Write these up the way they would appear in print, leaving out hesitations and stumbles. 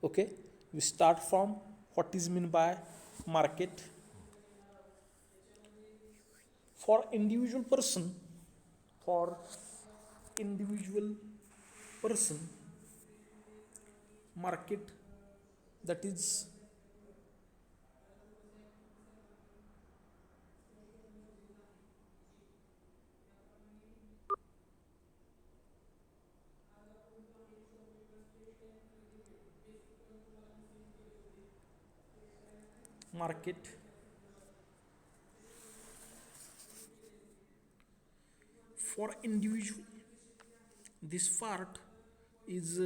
Okay, we start from what is meant by market. For individual person, for individual person, market, that is market for individual. This part is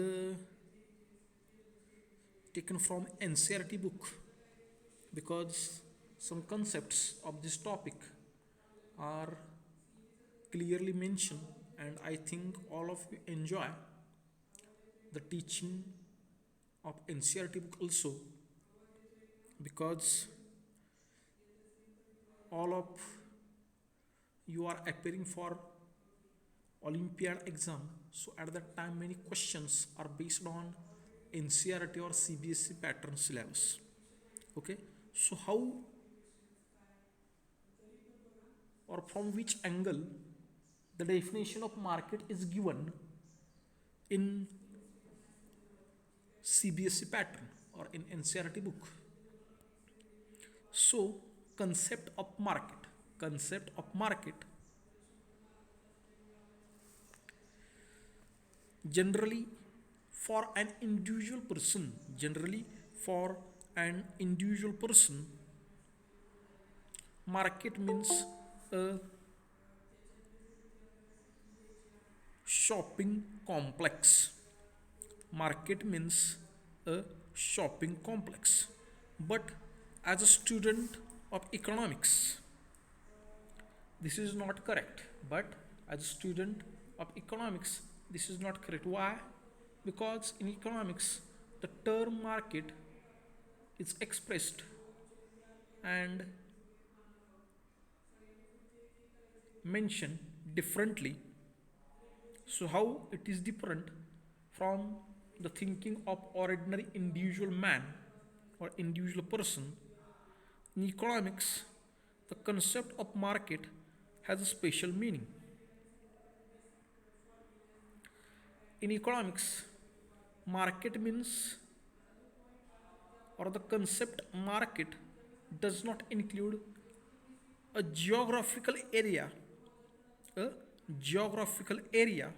taken from NCRT book because some concepts of this topic are clearly mentioned, and I think all of you enjoy the teaching of NCRT book also, because all of you are appearing for Olympiad exam. So at that time many questions are based on NCRT or CBSE pattern syllabus. Okay, so how or from which angle the definition of market is given in CBSE pattern or in NCRT book. So concept of market generally for an individual person, generally for an individual person, market means a shopping complex. Market means a shopping complex. But as a student of economics, this is not correct. But as a student of economics, this is not correct. Why? Because in economics, the term market is expressed and mentioned differently. So, how it is different from the thinking of ordinary individual man or individual person? In economics, the concept of market has a special meaning. In economics, market means, or the concept market does not include a a geographical area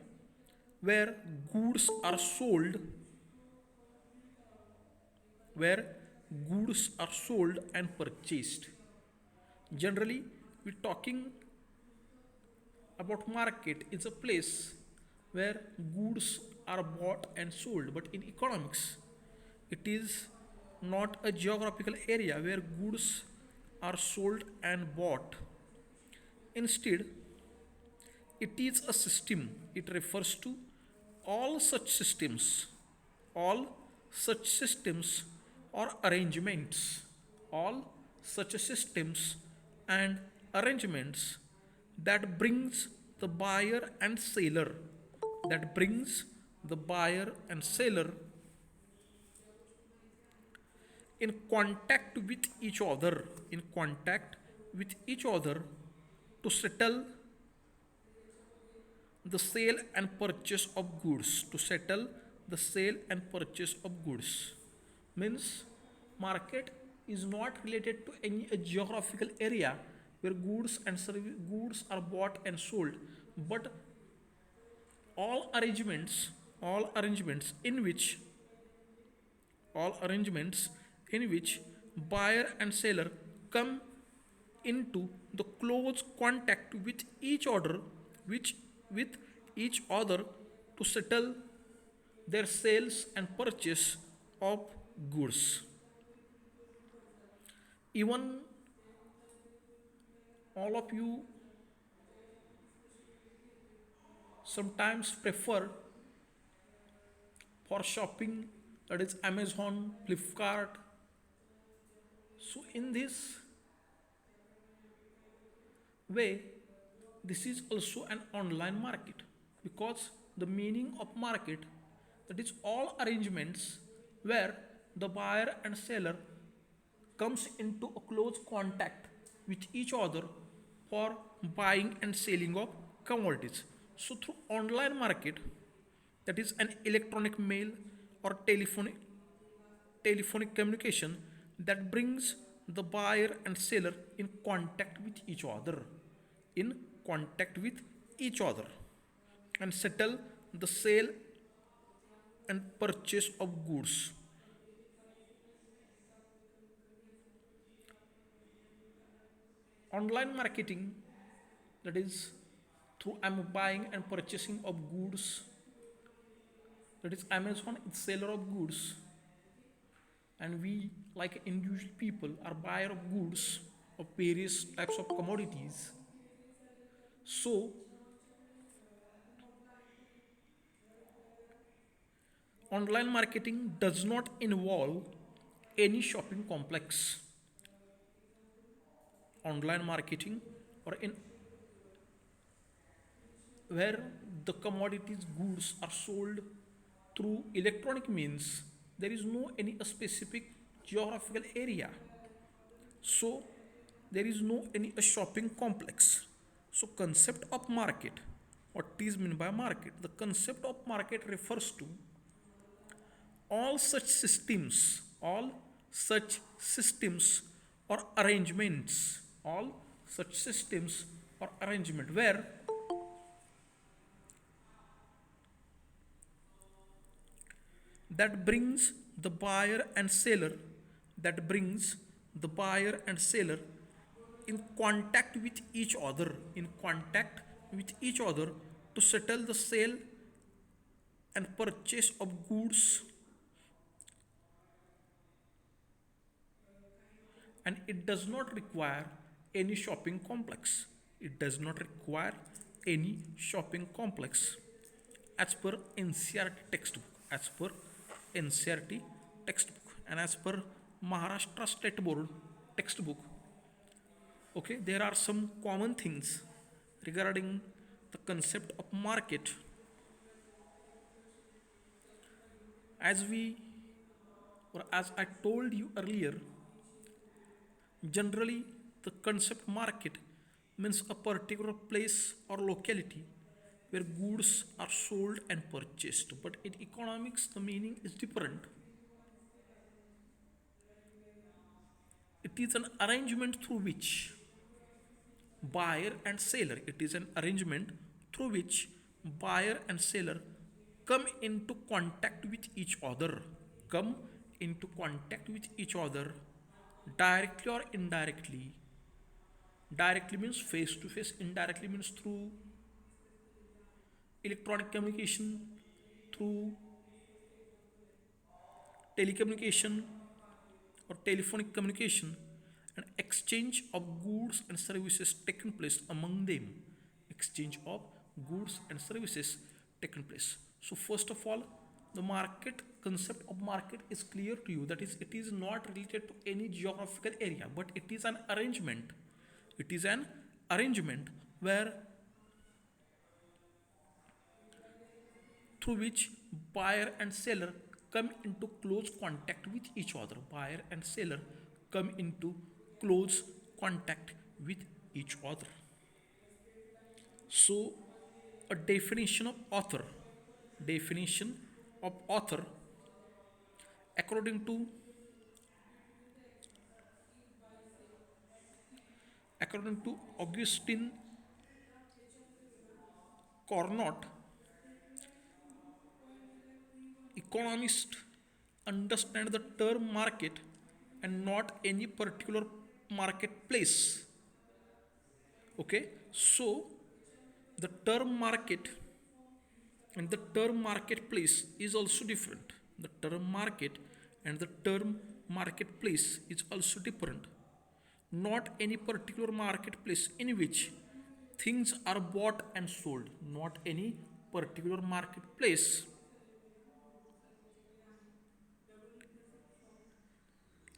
where goods are sold, where goods are sold and purchased. Generally, we're talking about market is a place where goods are bought and sold, but in economics, it is not a geographical area where goods are sold and bought. Instead, it is a system. It refers to all such systems, all such systems or arrangements, all such systems and arrangements that brings the buyer and seller, that brings the buyer and seller in contact with each other, in contact with each other to settle the sale and purchase of goods, to settle the sale and purchase of goods. Means market is not related to any geographical area where goods are bought and sold, but all arrangements in which all arrangements in which buyer and seller come into the close contact with each other, which with each other to settle their sales and purchase of goods. Even all of you sometimes prefer for shopping, that is Amazon, Flipkart. So in this way, this is also an online market, because the meaning of market, that is all arrangements where the buyer and seller comes into a close contact with each other for buying and selling of commodities. So through online market, that is an electronic mail or telephonic communication that brings the buyer and seller in contact with each other, in contact with each other, and settle the sale and purchase of goods. Online marketing, that is through I'm buying and purchasing of goods, that is Amazon is seller of goods, and we like individual people are buyer of goods of various types of commodities. So online marketing does not involve any shopping complex. Online marketing or in where the commodities goods are sold through electronic means, there is no any specific geographical area, so there is no any shopping complex. So concept of market, what is meant by market? The concept of market refers to all such systems or arrangements, all such systems or arrangement where that brings the buyer and seller that brings the buyer and seller in contact with each other, in contact with each other to settle the sale and purchase of goods, and it does not require any shopping complex. It does not require any shopping complex as per NCRT textbook, as per NCRT textbook, and as per Maharashtra State Board textbook. Okay, there are some common things regarding the concept of market. As we or as I told you earlier, generally the concept market means a particular place or locality where goods are sold and purchased. But in economics, the meaning is different. It is an arrangement through which buyer and seller, it is an arrangement through which buyer and seller come into contact with each other, come into contact with each other directly or indirectly. Directly means face to face, indirectly means through electronic communication, through telecommunication or telephonic communication, and exchange of goods and services taken place among them. Exchange of goods and services taken place. So first of all, the market concept of market is clear to you, that is it is not related to any geographical area, but it is an arrangement. It is an arrangement where through which buyer and seller come into close contact with each other. Buyer and seller come into close contact with each other. So, a definition of author. Definition of author, according to Augustine Cornott, economists understand the term market and not any particular marketplace. Okay, so the term market and the term marketplace is also different. The term market and the term marketplace is also different. Not any particular marketplace in which things are bought and sold. Not any particular marketplace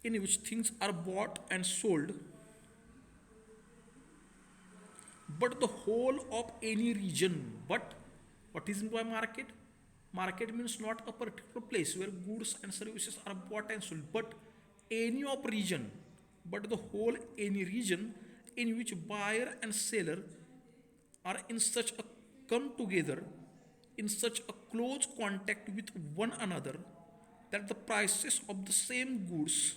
in which things are bought and sold, but the whole of any region. But what is by market? Market means not a particular place where goods and services are bought and sold, but any of region, but the whole any region in which buyer and seller are in such a come together in such a close contact with one another that the prices of the same goods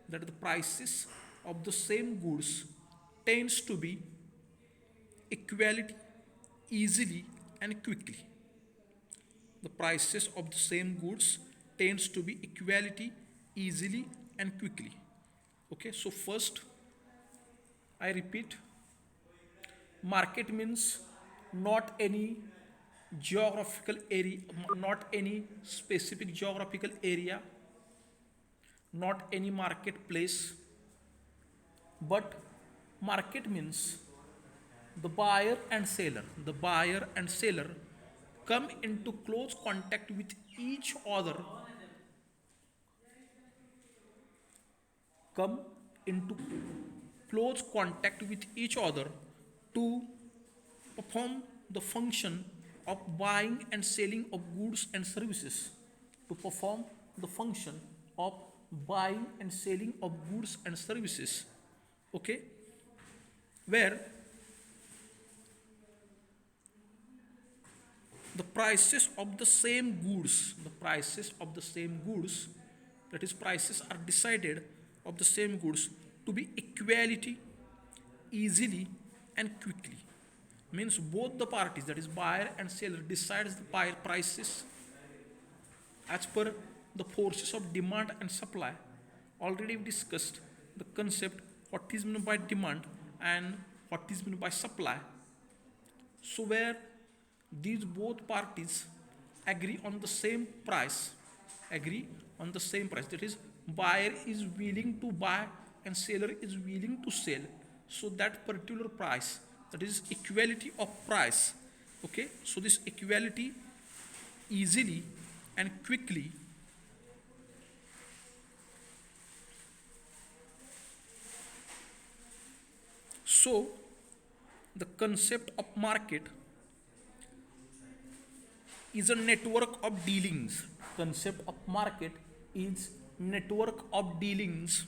that the prices of the same goods tends to be equality easily and quickly. The prices of the same goods tends to be equality easily and quickly. Okay, so first I repeat, market means not any geographical area, not any specific geographical area, not any marketplace, but market means the buyer and seller come into close contact with each other, come into close contact with each other to perform the function of buying and selling of goods and services, to perform the function of buying and selling of goods and services. Okay, where the prices of the same goods, that is prices are decided of the same goods to be equality easily and quickly. Means both the parties, that is buyer and seller, decides the prices as per the forces of demand and supply. Already we discussed the concept what is meant by demand and what is meant by supply. So where these both parties agree on the same price, that is buyer is willing to buy and seller is willing to sell, so that particular price, that is equality of price. Okay, so this equality easily and quickly so the concept of market is a network of dealings. Concept of market is network of dealings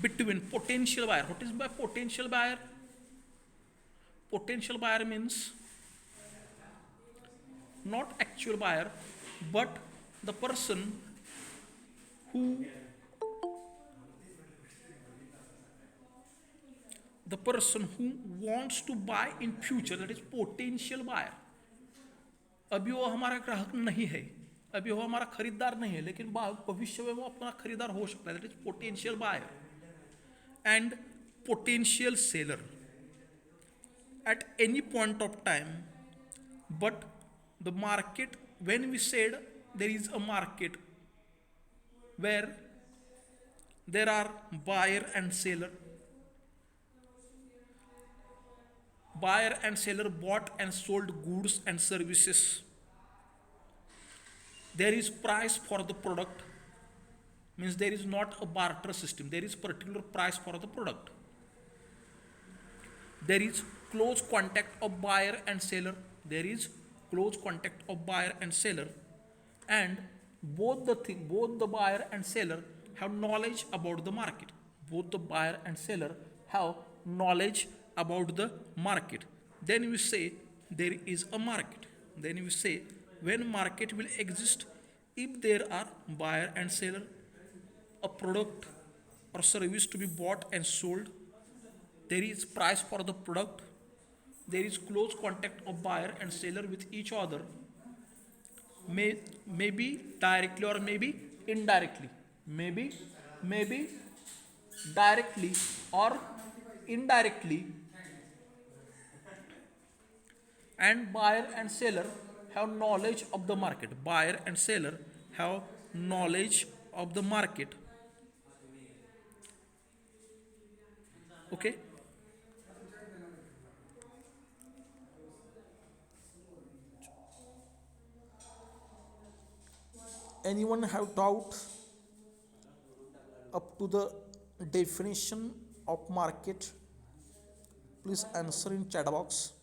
between potential buyer. What is by potential buyer? Potential buyer means not actual buyer, but the person who wants to buy in future, that is potential buyer. अभी वो हमारा ग्राहक नहीं है, अभी वो हमारा खरीदार नहीं है, लेकिन भविष्य में वो अपना खरीदार हो सकता है, that is potential buyer. And potential seller at any point of time. But the market, when we said there is a market where there are buyer and seller bought and sold goods and services, there is price for the product, means there is not a barter system, there is particular price for the product. There is close contact of buyer and seller, and both the buyer and seller have knowledge about the market. Then we say there is a market. Then we say when market will exist, if there are buyer and seller, a product or service to be bought and sold, there is price for the product, there is close contact of buyer and seller with each other, maybe directly or maybe indirectly, maybe directly or indirectly, and buyer and seller have knowledge of the market. Okay, anyone have doubt up to the definition of market? Please answer in chat box.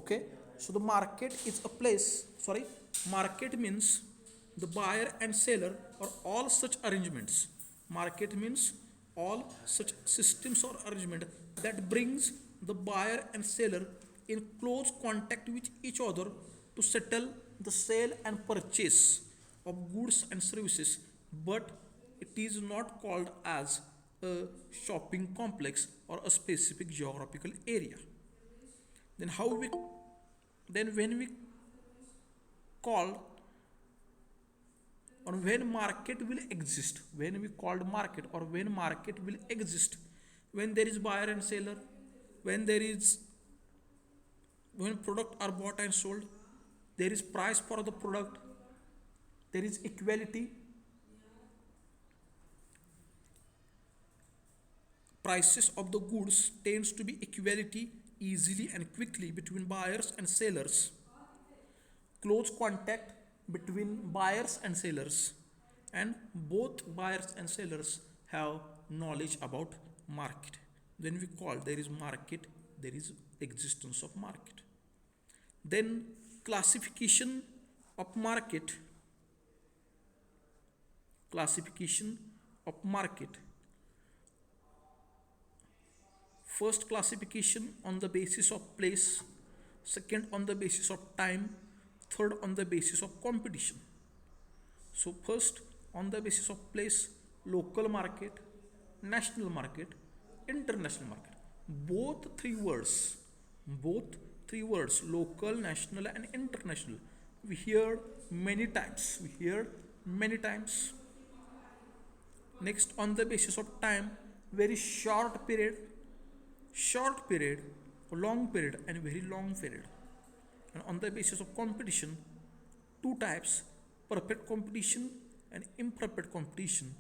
Okay, so the market is a place, sorry, market means the buyer and seller or all such arrangements. Market means all such systems or arrangement that brings the buyer and seller in close contact with each other to settle the sale and purchase of goods and services, but it is not called as a shopping complex or a specific geographical area. Then how we, then when we call, or when market will exist, when we called market, or when market will exist, when there is buyer and seller, when there is, when product are bought and sold, there is price for the product, there is equality, prices of the goods tends to be equality easily and quickly between buyers and sellers, close contact between buyers and sellers, and both buyers and sellers have knowledge about market. When we call there is market, there is existence of market. Then classification of market, classification of market. First classification on the basis of place, second on the basis of time, third on the basis of competition. So first on the basis of place, local market, national market, international market. Both three words, local, national, and international, we hear many times. Next, on the basis of time, very short period, long period, and very long period. And on the basis of competition, two types, perfect competition and imperfect competition.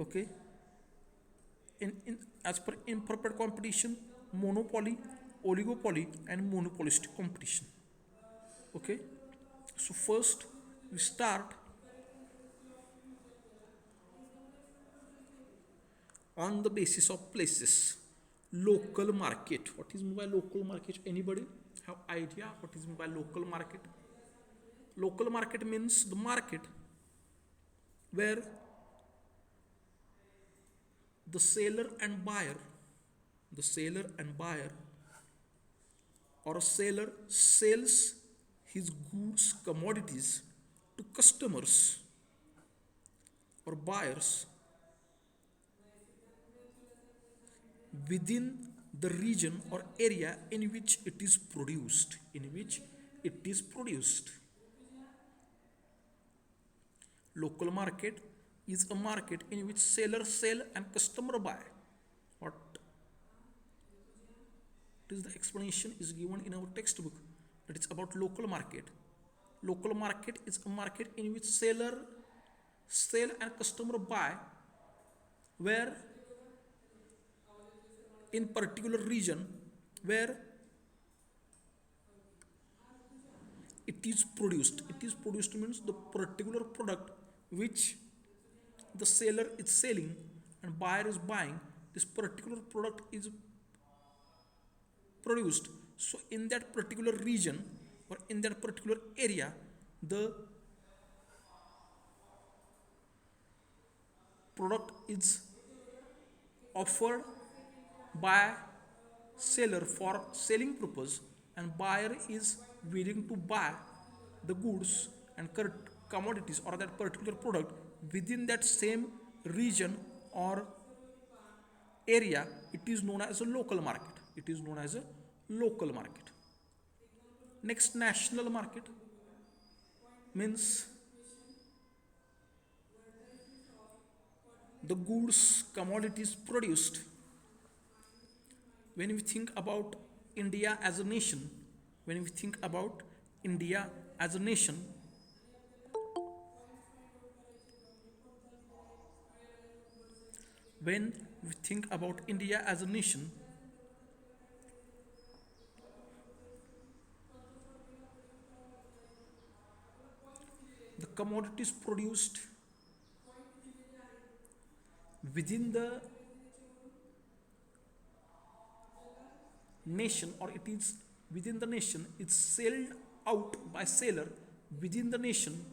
Okay, in as per imperfect competition, monopoly, oligopoly, and monopolistic competition. Okay, so first we start on the basis of places. Local market, what is meant by local market? Anybody have idea what is meant by local market? Local market means the market where the seller and buyer, the seller and buyer, or a seller sells his goods, commodities to customers or buyers within the region or area in which it is produced, Local market is a market in which seller sell and customer buy. What is the explanation is given in our textbook, that it's about local market. Local market is a market in which seller sell and customer buy, where in particular region where it is produced. It is produced means the particular product which the seller is selling and buyer is buying, this particular product is produced. So in that particular region or in that particular area, the product is offered by seller for selling purpose, and buyer is willing to buy the goods and commodities or that particular product within that same region or area. It is known as a local market. Next, national market means the goods, commodities produced. When we think about India as a nation, when we think about India as a nation, when we think about India as a nation, the commodities produced within the nation, or it is within the nation is sold out by seller within the nation,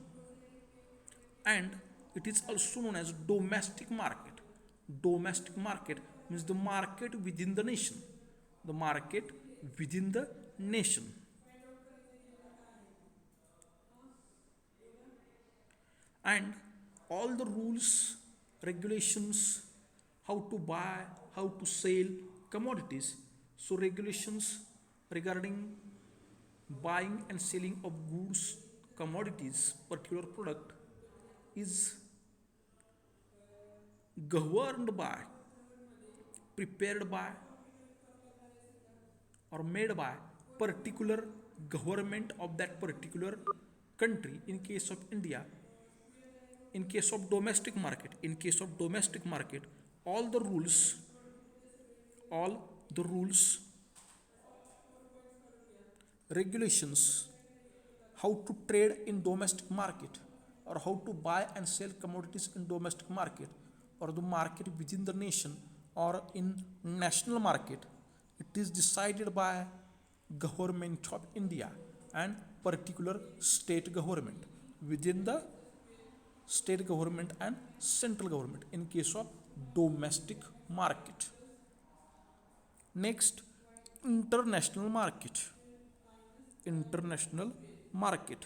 and it is also known as domestic market. Domestic market means the market within the nation. The market within the nation. And all the rules, regulations, how to buy, how to sell commodities. So regulations regarding buying and selling of goods, commodities, particular product is governed by, prepared by, or made by particular government of that particular country. In case of India, in case of domestic market, all the rules, all the rules, regulations, how to trade in domestic market, or how to buy and sell commodities in domestic market, or the market within the nation, or in national market, it is decided by government of India and particular state government, within the state government and central government in case of domestic market. Next, international market. International market.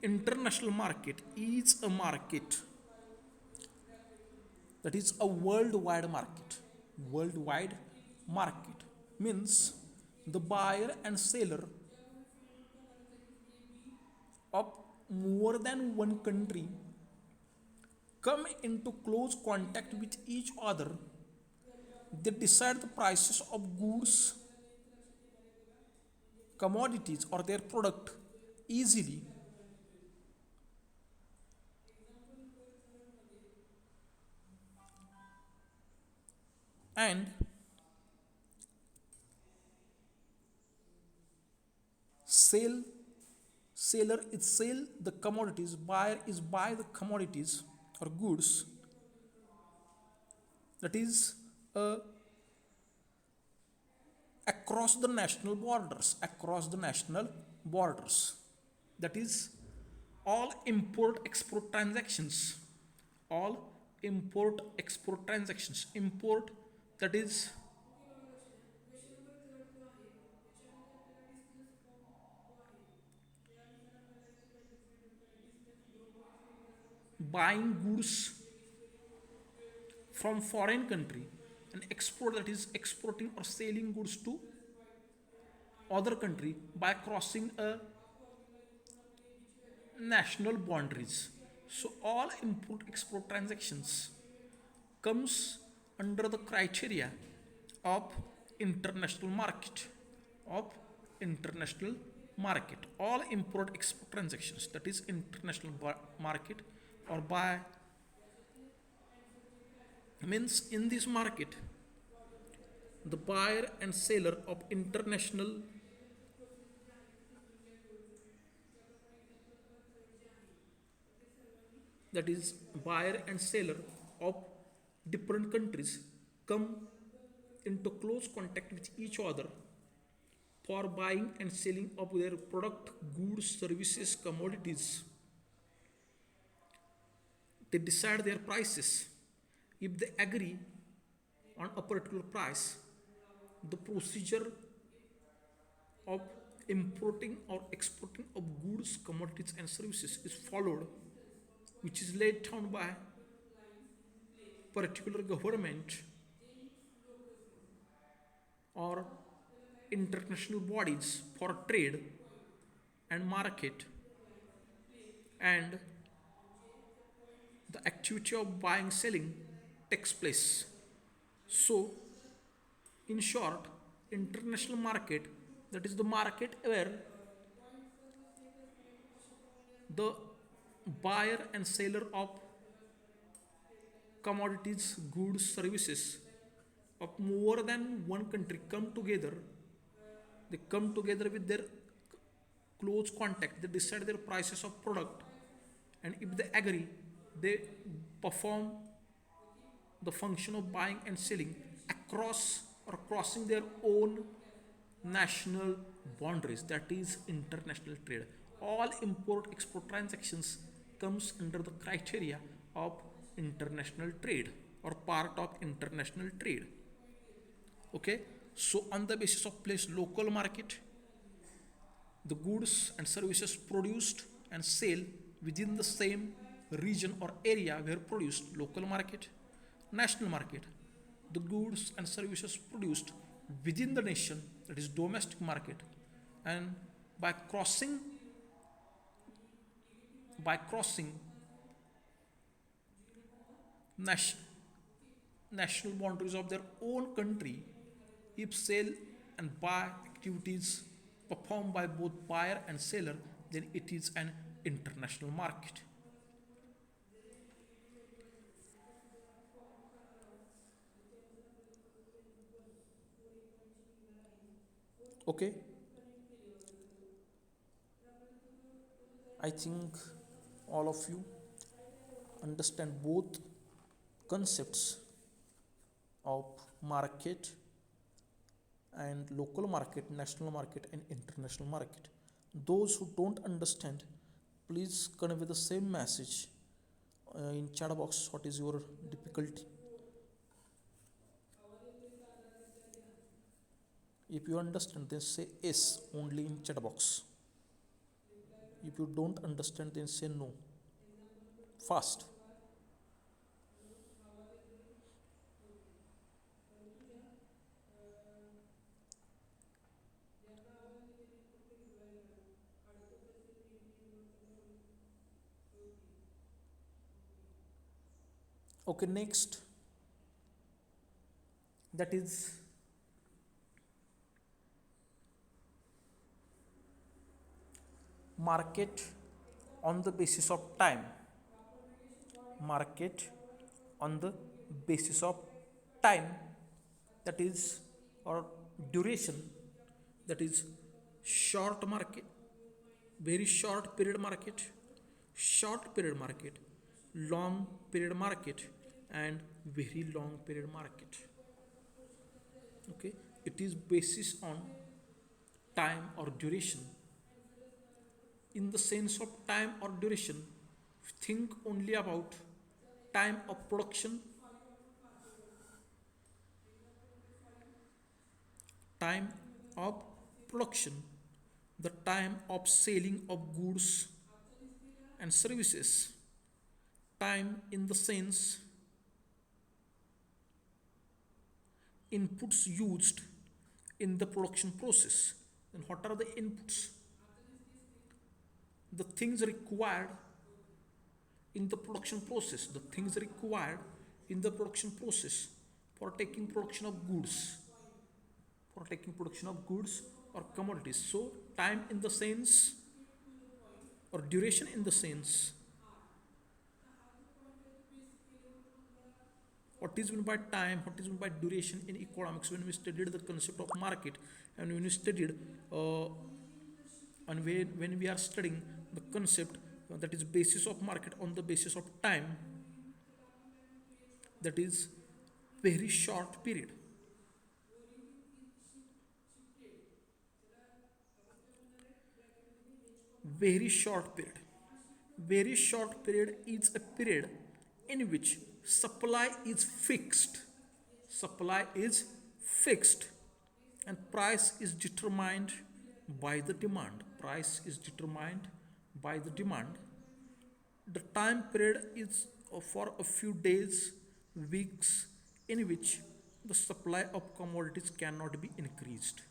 International market is a market that is a worldwide market. Worldwide market means the buyer and seller of more than one country come into close contact with each other. They decide the prices of goods, commodities, or their product easily, and sell seller is sell the commodities, buyer is buy the commodities or goods, that is across the national borders, that is all import export transactions, all import export transactions, import, that is buying goods from foreign country, and export, that is exporting or selling goods to other country by crossing a national boundaries. So all import export transactions comes under the criteria of international market, of international market. All import export transactions, that is international market, or by means in this market the buyer and seller of international, that is buyer and seller of different countries come into close contact with each other for buying and selling of their product, goods, services, commodities. They decide their prices. If they agree on a particular price, the procedure of importing or exporting of goods, commodities, and services is followed, which is laid down by particular government or international bodies for trade and market, and the activity of buying selling takes place. So in short, international market, that is the market where the buyer and seller of commodities, goods, services of more than one country come together. They come together with their close contact. They decide their prices of product, and if they agree, they perform the function of buying and selling across or crossing their own national boundaries. That is international trade. All import export transactions comes under the criteria of international trade or part of international trade. Okay, so on the basis of place local market, the goods and services produced and sale within the same region or area were produced, local market. National market, the goods and services produced within the nation, that is domestic market. And by crossing by crossing nas- national boundaries of their own country, if sale and buy activities performed by both buyer and seller, then it is an international market. Okay, I think all of you understand both concepts of market and local market, national market, and international market. Those who don't understand, please convey the same message in chat box. What is your difficulty? If you understand, then say yes only in chat box. If you don't understand, then say no. Fast. Okay, next, that is market on the basis of time. Market on the basis of time, that is, or duration, that is short market, very short period market, short period market, long period market, and very long period market. Okay, it is basis on time or duration. In the sense of time or duration, think only about time of production, time of production, the time of selling of goods and services, time in the sense inputs used in the production process. Then what are the inputs? The things required in the production process, the things required in the production process for taking production of goods, for taking production of goods or commodities. So time in the sense or duration in the sense, what is meant by time, what is meant by duration in economics. When we studied the concept of market, and when we studied and when we are studying the concept that is basis of market on the basis of time, that is very short period. Very short period. Very short period is a period in which supply is fixed. Supply is fixed and price is determined by the demand. Price is determined by the demand. The time period is for a few days, weeks, in which the supply of commodities cannot be increased.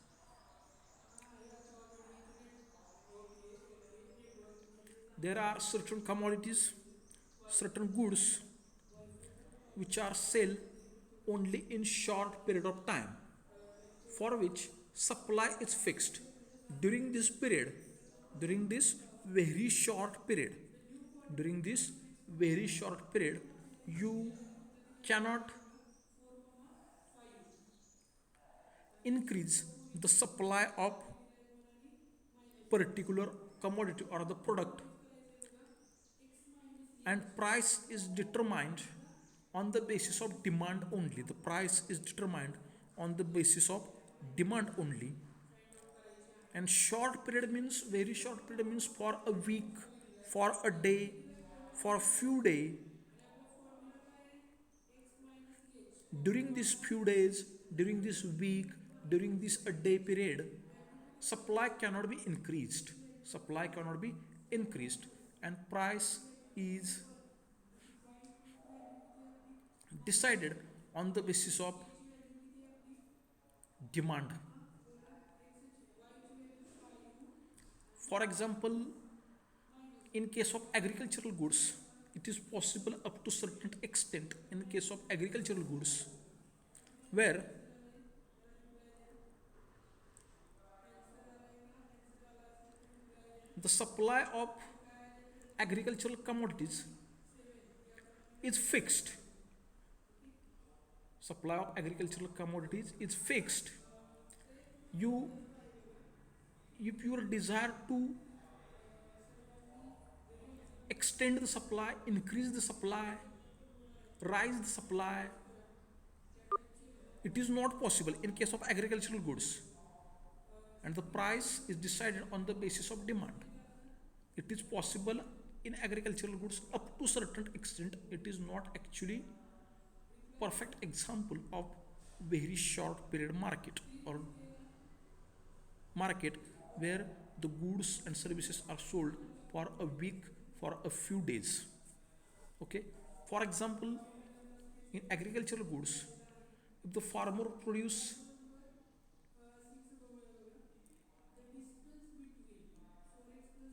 There are certain commodities, certain goods which are sold only in short period of time, for which supply is fixed. During this period, during this very short period, during this very short period, you cannot increase the supply of particular commodity or the product, and price is determined on the basis of demand only. The price is determined on the basis of demand only. And short period means, very short period means for a week, for a day, for a few days. During these few days, during this week, during this a day period, supply cannot be increased. Supply cannot be increased, and price is decided on the basis of demand. For example, in case of agricultural goods, it is possible up to certain extent in the case of agricultural goods where the supply of agricultural commodities is fixed. Supply of agricultural commodities is fixed. You, if you desire to extend the supply, increase the supply, rise the supply, it is not possible in case of agricultural goods, and the price is decided on the basis of demand. It is possible in agricultural goods up to certain extent. It is not actually perfect example of very short period market, or market where the goods and services are sold for a week, for a few days. Okay, for example, in agricultural goods, if the farmer produce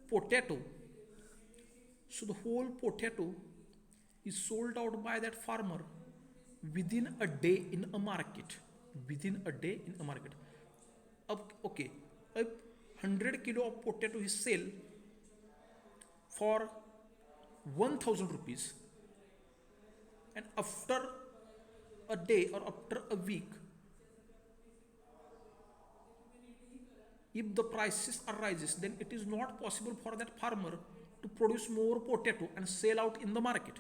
potato, so the whole potato is sold out by that farmer within a day in a market. Within a day in a market. Okay, a 100 kilo of potato is sell for 1000 rupees, and after a day or after a week, if the prices arises, then it is not possible for that farmer to produce more potato and sell out in the market,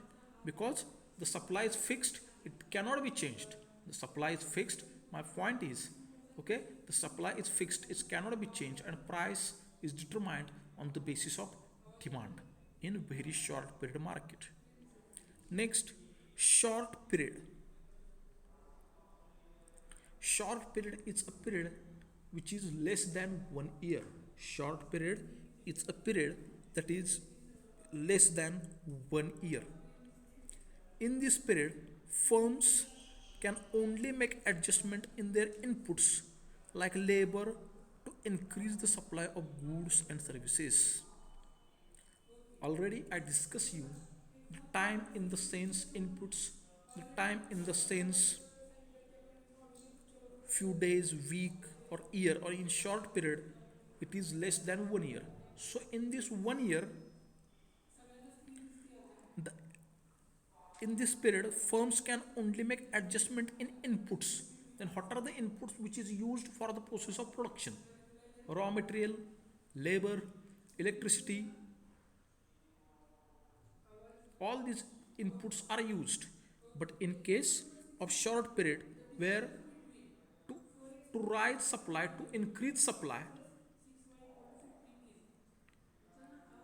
because the supply is fixed. It cannot be changed. The supply is fixed. My point is, okay, the supply is fixed, it cannot be changed, and price is determined on the basis of demand in very short period market. Next, short period. Short period is a period which is less than 1 year. Short period is a period that is less than 1 year. In this period, firms can only make adjustment in their inputs like labor to increase the supply of goods and services. Already I discussed you the time in the sense inputs, the time in the sense few days, week or year, or in short period it is less than 1 year. So in this 1 year, the, in this period firms can only make adjustment in inputs. Then what are the inputs which is used for the process of production? Raw material, labor, electricity, all these inputs are used. But in case of short period, where to rise supply, to increase supply,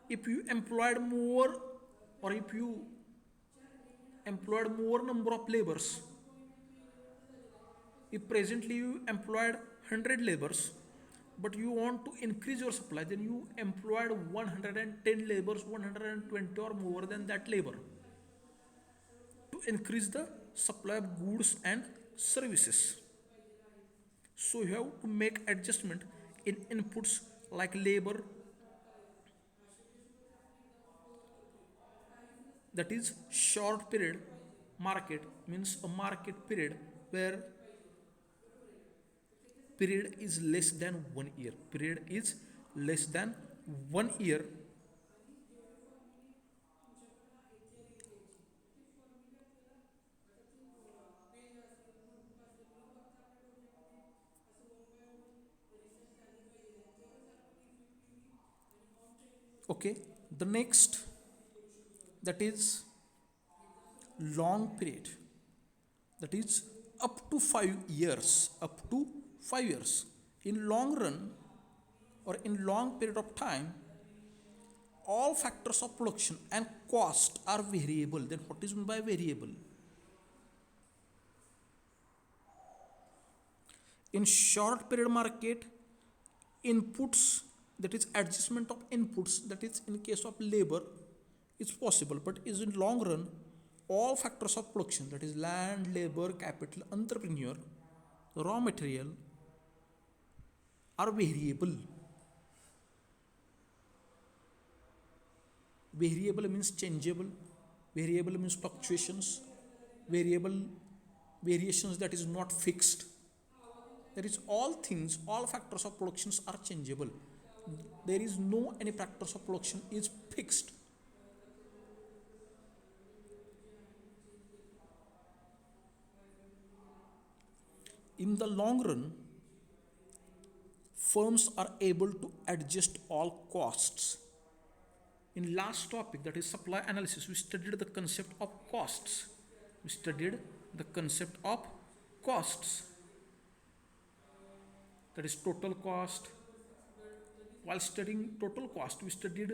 if you employed more, or if you employed more number of laborers, if presently you employed 100 laborers but you want to increase your supply, then you employed 110 laborers, 120 or more than that labor, to increase the supply of goods and services. So you have to make adjustment in inputs like labor, that is short period market, means a market period where period is less than 1 year. Period is less than 1 year. Okay, the next, that is long period, that is up to 5 years, up to 5 years. In long run or in long period of time, all factors of production and cost are variable. Then what is meant by variable? In short period market, inputs, that is adjustment of inputs, that is in case of labor, is possible, but is in long run, all factors of production, that is land, labor, capital, entrepreneur, raw material, are variable. Variable means changeable, variable means fluctuations, variable variations, that is not fixed. There is all things, all factors of productions are changeable. There is no any factors of production is fixed. In the long run, firms are able to adjust all costs. In last topic, that is supply analysis, we studied the concept of costs. We studied the concept of costs, that is total cost. While studying total cost, we studied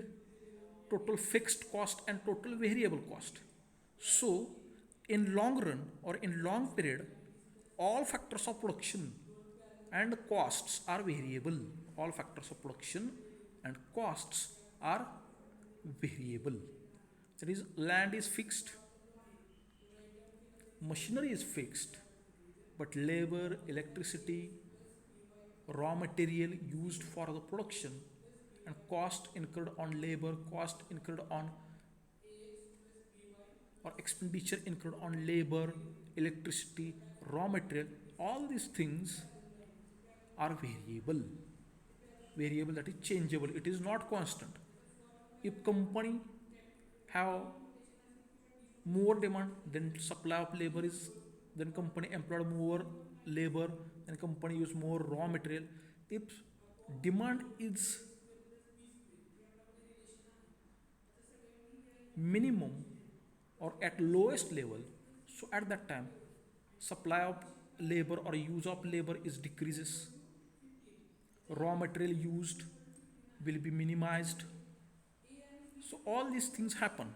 total fixed cost and total variable cost. So, in long run or in long period, all factors of production and costs are variable. All factors of production and costs are variable. That is, land is fixed, machinery is fixed, but labor, electricity, raw material used for the production, and cost incurred on labor, cost incurred on or expenditure incurred on labor, electricity, raw material, all these things are variable. Variable, that is changeable, it is not constant. If company have more demand, then supply of labor is, then company employed more labor, then company use more raw material. If demand is minimum or at lowest level, so at that time supply of labor or use of labor is decreases, raw material used will be minimized. So all these things happen,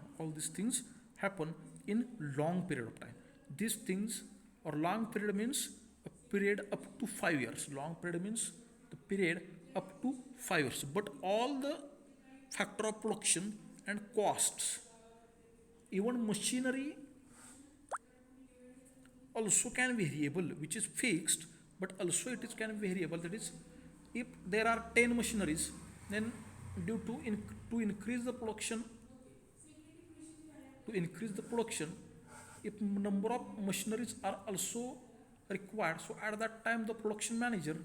in long period of time. These things, or long period means a period up to 5 years. Long period means the period up to 5 years. But all the factor of production and costs, even machinery also can variable, which is fixed, but also it is can variable. That is, if there are 10 machineries, then due to increase the production, if number of machineries are also required, so at that time the production manager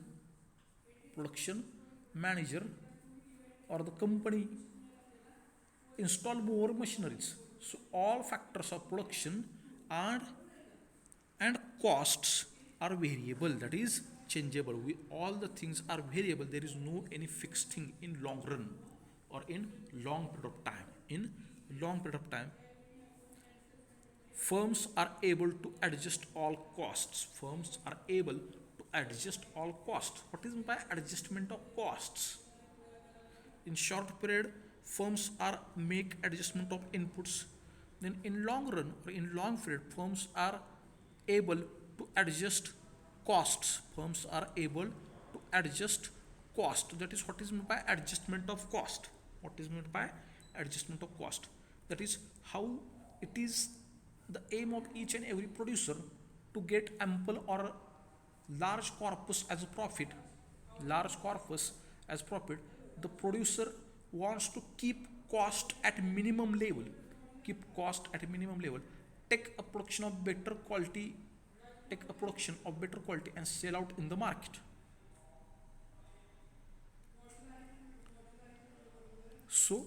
or the company install more machineries. So all factors of production and costs are variable, that is changeable. All the things are variable. There is no any fixed thing in long run or in long period of time. In long period of time, firms are able to adjust all costs. Firms are able to adjust all costs. What is by adjustment of costs? In short period, firms are make adjustment of inputs. Then in long run or in long period, firms are able to adjust costs. Firms are able to adjust cost. That is what is meant by adjustment of cost. What is meant by adjustment of cost? That is how it is the aim of each and every producer to get ample or large corpus as a profit. Large corpus as profit. The producer wants to keep cost at minimum level. Keep cost at a minimum level. Take a production of better quality. Take a production of better quality and sell out in the market. So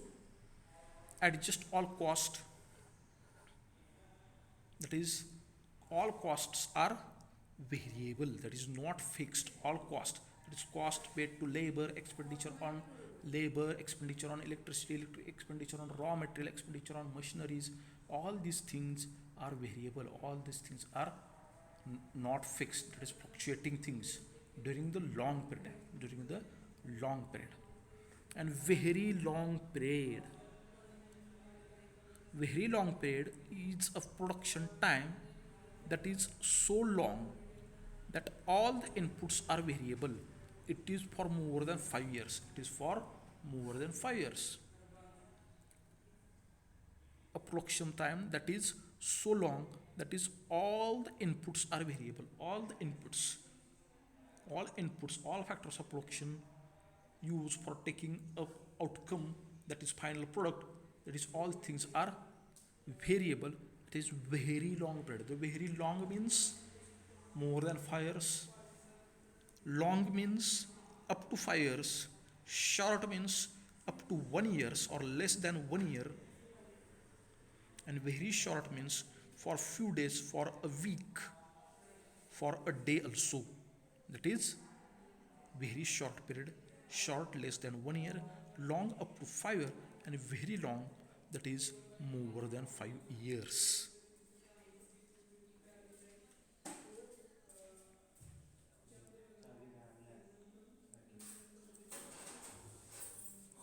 adjust all cost. That is, all costs are variable. That is not fixed. All cost. That is cost paid to labor, expenditure on labor, expenditure on electricity, expenditure on raw material, expenditure on machineries. All these things are variable. All these things are not fixed. That is fluctuating things during the long period. During the long period, and very long period is a production time that is so long that all the inputs are variable. It is for more than 5 years. It is for more than 5 years. A production time that is so long that is all the inputs are variable. All factors of production used for taking a outcome, that is final product, that is all things are variable. It is very long period. The very long means more than 5 years. Long means up to 5 years. Short means up to 1 year or less than 1 year. And very short means for few days, for a week, for a day also. That is very short period. Short less than 1 year, long up to 5 years, and very long that is more than 5 years.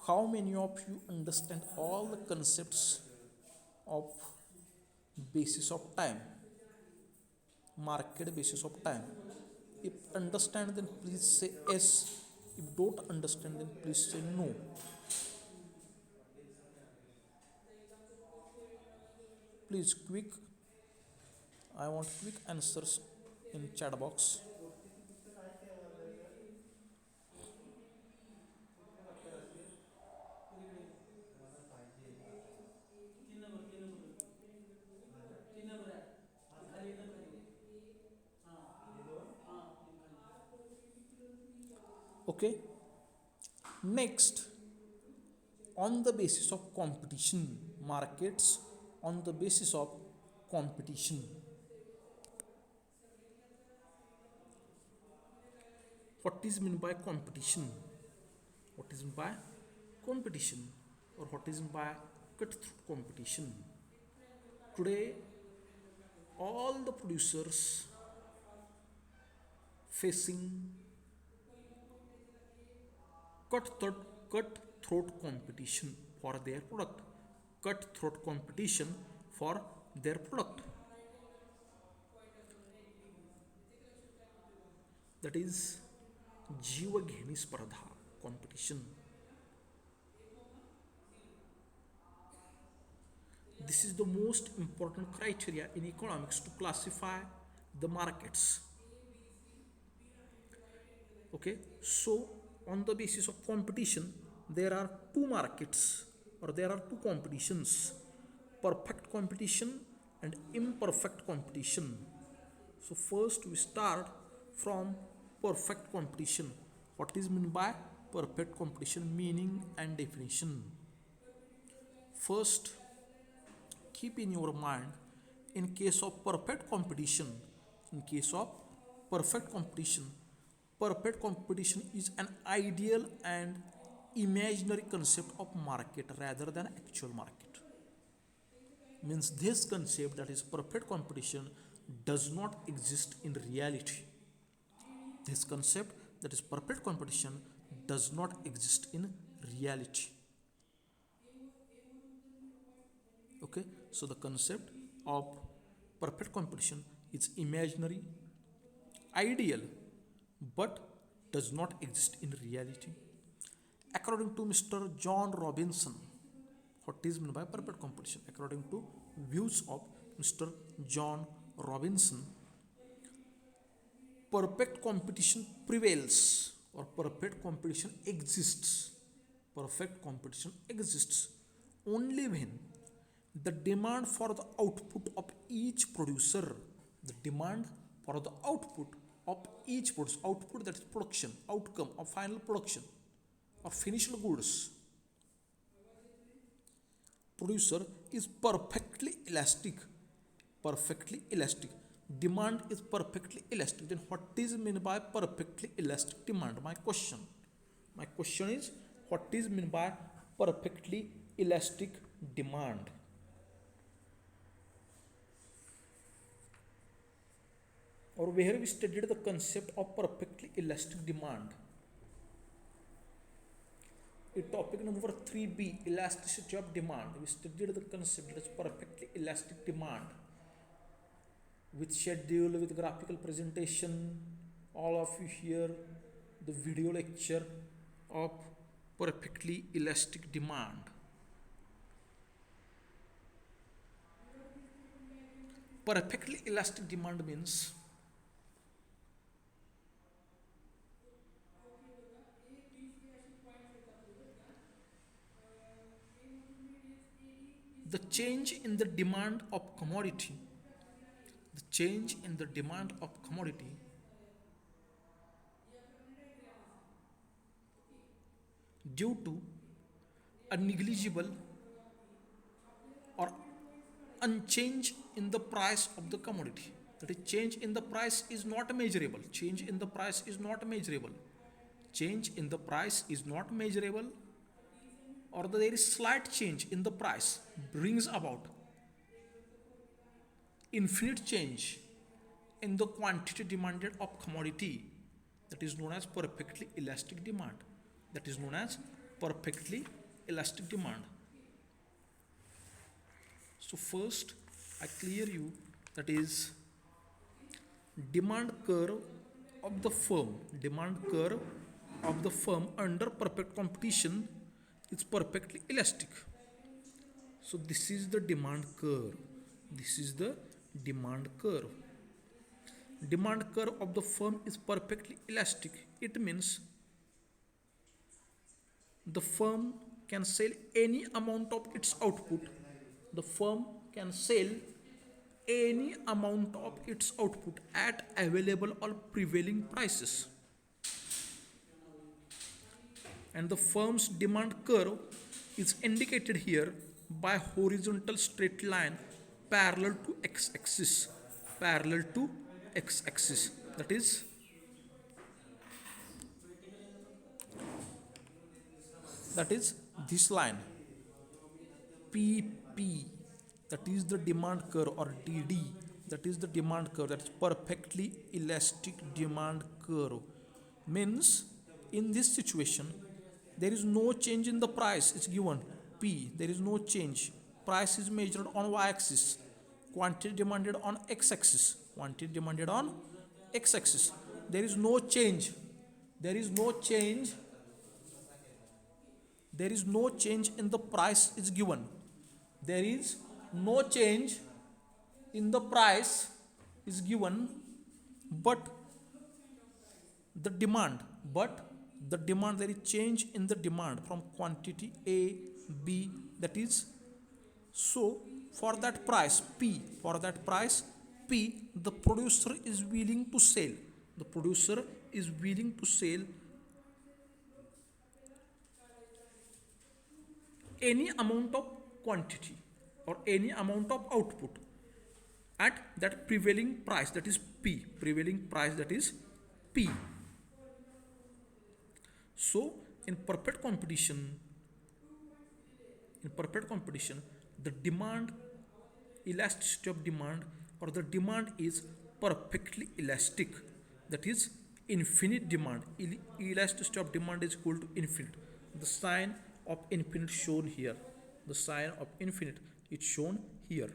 How many of you understand all the concepts of basis of time, market basis of time? If understand, then please say yes. If don't understand, then please say no. Please quick. I want quick answers in chat box. Okay. Next, on the basis of competition, markets on the basis of competition. What is meant by competition? What is meant by competition, or what is meant by cutthroat competition? Today, all the producers facing cutthroat competition for their product. Cutthroat competition for their product. That is जीवघेणी स्पर्धा, competition. This is the most important criteria in economics to classify the markets. Okay, so on the basis of competition, there are two markets, or there are two competitions: perfect competition and imperfect competition. So first we start from perfect competition. What is meant by perfect competition? Meaning and definition. First, keep in your mind, in case of perfect competition, perfect competition is an ideal and imaginary concept of market rather than actual market. Means this concept, that is perfect competition, does not exist in reality. This concept, that is perfect competition, does not exist in reality. Okay, so the concept of perfect competition is imaginary, ideal, but does not exist in reality. According to Mr. John Robinson, what is meant by perfect competition? According to views of Mr. John Robinson, perfect competition prevails, or perfect competition exists. Perfect competition exists only when the demand for the output of each producer, the demand for the output of each producer, output, that is production, outcome of final production of finished goods, producer, is perfectly elastic. Demand is perfectly elastic. Then what is meant by perfectly elastic demand? My question is, What is meant by perfectly elastic demand? Or where we studied the concept of perfectly elastic demand. In topic number 3b, elasticity of demand, we studied the concept that is perfectly elastic demand with schedule, with graphical presentation. All of you hear the video lecture of perfectly elastic demand. Perfectly elastic demand means the change in the demand of commodity, the change in the demand of commodity due to a negligible or unchange in the price of the commodity. That is, change in the price is not measurable. Change in the price is not measurable. Change in the price is not measurable, or there is slight change in the price brings about infinite change in the quantity demanded of commodity. That is known as perfectly elastic demand. That is known as perfectly elastic demand. So first I clear you, that is demand curve of the firm. Demand curve of the firm under perfect competition is perfectly elastic. So this is the demand curve. This is the demand curve. Demand curve of the firm is perfectly elastic. It means the firm can sell any amount of its output. The firm can sell any amount of its output at available or prevailing prices. And the firm's demand curve is indicated here by horizontal straight line parallel to x-axis. Parallel to x-axis. That is this line PP, that is the demand curve, or DD, that is the demand curve, that is perfectly elastic demand curve. Means in this situation there is no change in the price, it's given P, there is no change. Price is measured on y-axis, quantity demanded on x-axis, quantity demanded on x-axis. There is no change. There is no change. There is no change in the price is given. There is no change in the price is given, but the demand, there is change in the demand from quantity A, B, that is, so for that price P, the producer is willing to sell. The producer is willing to sell any amount of quantity or any amount of output at that prevailing price, that is P, prevailing price, that is P. So in perfect competition, the demand, elasticity of demand, or the demand is perfectly elastic. That is infinite demand. Elasticity of demand is equal to infinite. The sign of infinite shown here. The sign of infinite is shown here.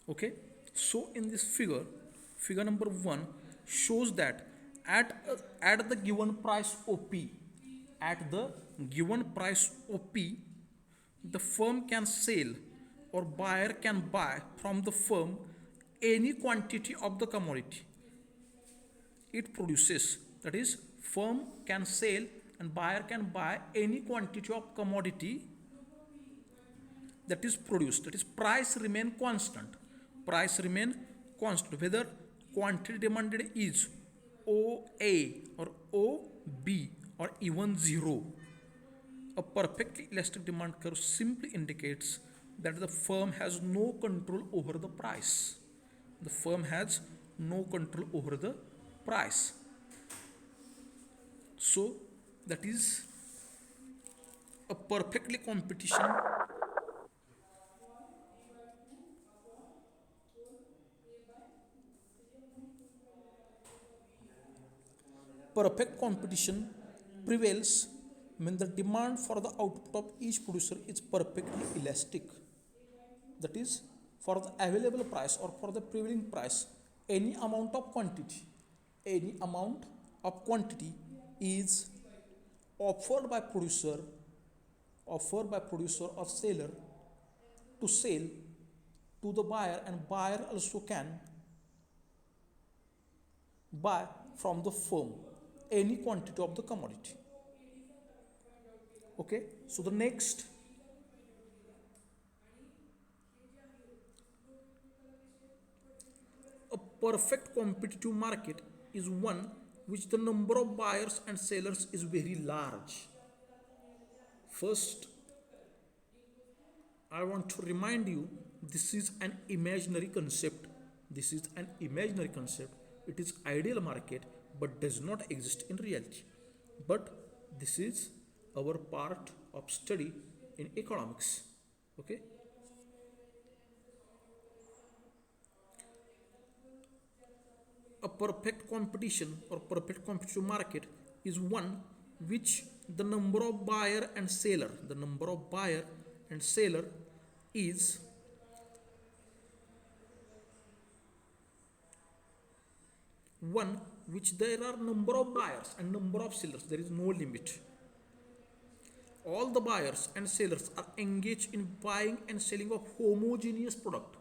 Okay, so in this figure number 1 shows that at the given price OP, at the given price OP, the firm can sell or buyer can buy from the firm any quantity of the commodity it produces. That is, firm can sell and buyer can buy any quantity of commodity that is produced. That is, price remain constant. Price remain constant whether quantity demanded is OA or OB or even zero. A perfectly elastic demand curve simply indicates that the firm has no control over the price. The firm has no control over the price. So that is a perfectly competition. Perfect competition prevails when the demand for the output of each producer is perfectly elastic. That is, for the available price or for the prevailing price, any amount of quantity, any amount of quantity is offered by producer, or seller to sell to the buyer, and buyer also can buy from the firm any quantity of the commodity. Okay, so the next, a perfect competitive market is one which the number of buyers and sellers is very large. First, I want to remind you, this is an imaginary concept. This is an imaginary concept. It is ideal market but does not exist in reality. But this is our part of study in economics. Okay? A perfect competition or perfect competitive market is one which the number of buyer and seller is one which there are number of buyers and number of sellers, there is no limit. All the buyers and sellers are engaged in buying and selling of homogeneous product,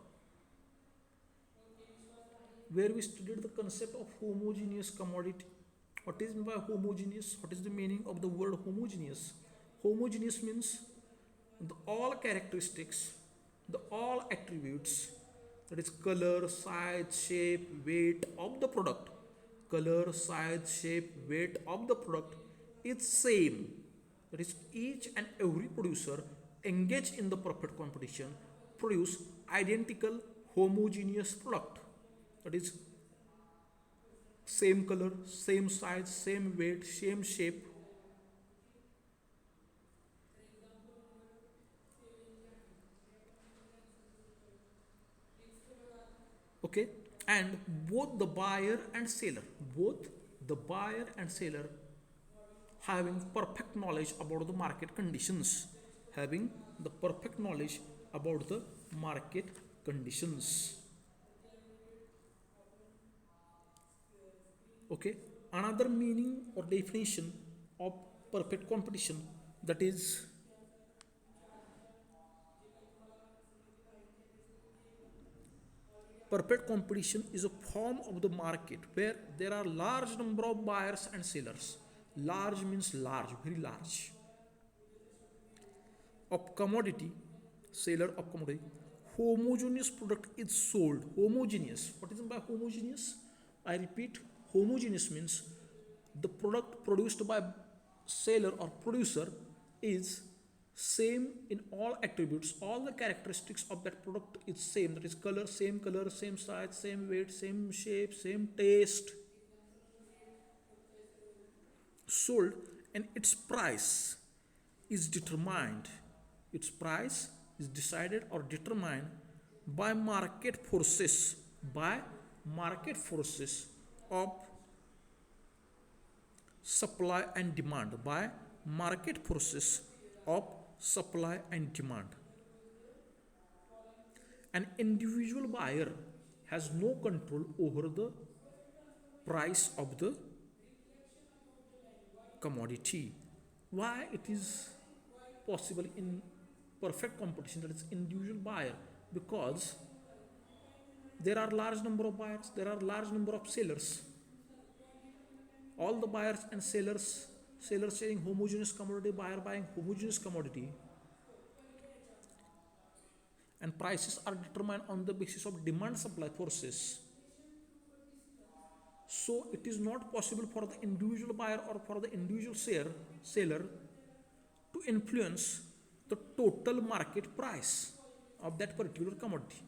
where we studied the concept of homogeneous commodity. What is meant by homogeneous? What is the meaning of the word homogeneous? Homogeneous means the all characteristics, the all attributes, that is color, size, shape, weight of the product, color, size, shape, weight of the product is same. That is, each and every producer engaged in the perfect competition produce identical homogeneous product. That is, same color, same size, same weight, same shape. Okay, and both the buyer and seller, both the buyer and seller having perfect knowledge about the market conditions, having the perfect knowledge about the market conditions. Okay, another meaning or definition of perfect competition, that is, perfect competition is a form of the market where there are large number of buyers and sellers. Large means large, very large, of commodity, seller of commodity. Homogeneous product is sold. Homogeneous, what is meant by homogeneous? I repeat, homogeneous means the product produced by seller or producer is same in all attributes, all the characteristics of that product is same, that is color, same size, same weight, same shape, same taste, sold, and its price is determined, its price is decided or determined by market forces of supply and demand, by market forces of supply and demand. An individual buyer has no control over the price of the commodity. Why it is possible in perfect competition, that is individual buyer? Because there are large number of buyers, there are large number of sellers. All the buyers and sellers selling homogeneous commodity, buyer buying homogeneous commodity, and prices are determined on the basis of demand supply forces. So it is not possible for the individual buyer or for the individual seller to influence the total market price of that particular commodity,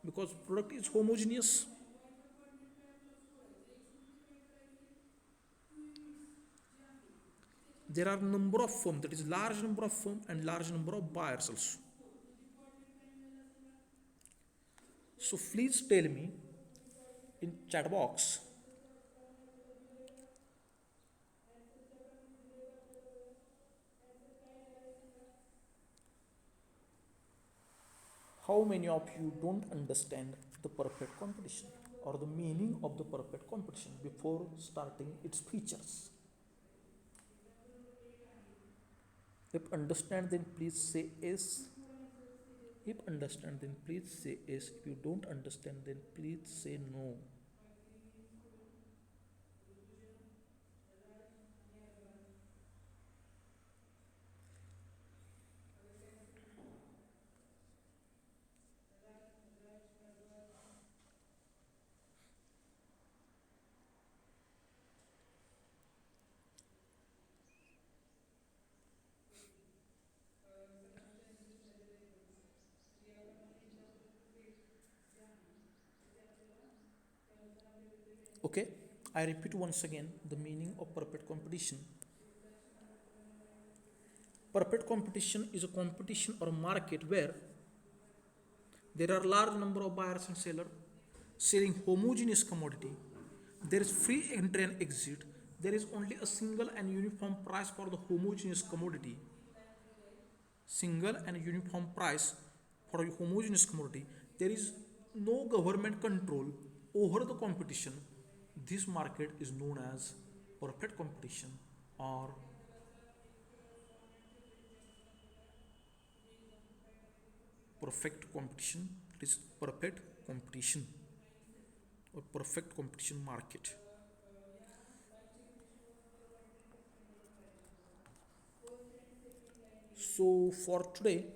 because product is homogeneous. There are number of firms, that is large number of firms and large number of buyers also. So please tell me in chat box, how many of you don't understand the perfect competition or the meaning of the perfect competition before starting its features? If understand, then please say yes. If understand, then please say yes. If you don't understand, then please say no. Okay, I repeat once again the meaning of perfect competition. Perfect competition is a competition or a market where there are large number of buyers and sellers selling homogeneous commodity. There is free entry and exit. There is only a single and uniform price for the homogeneous commodity. Single and uniform price for a homogeneous commodity. There is no government control over the competition. This market is known as perfect competition or perfect competition. It is perfect competition or perfect competition market. So for today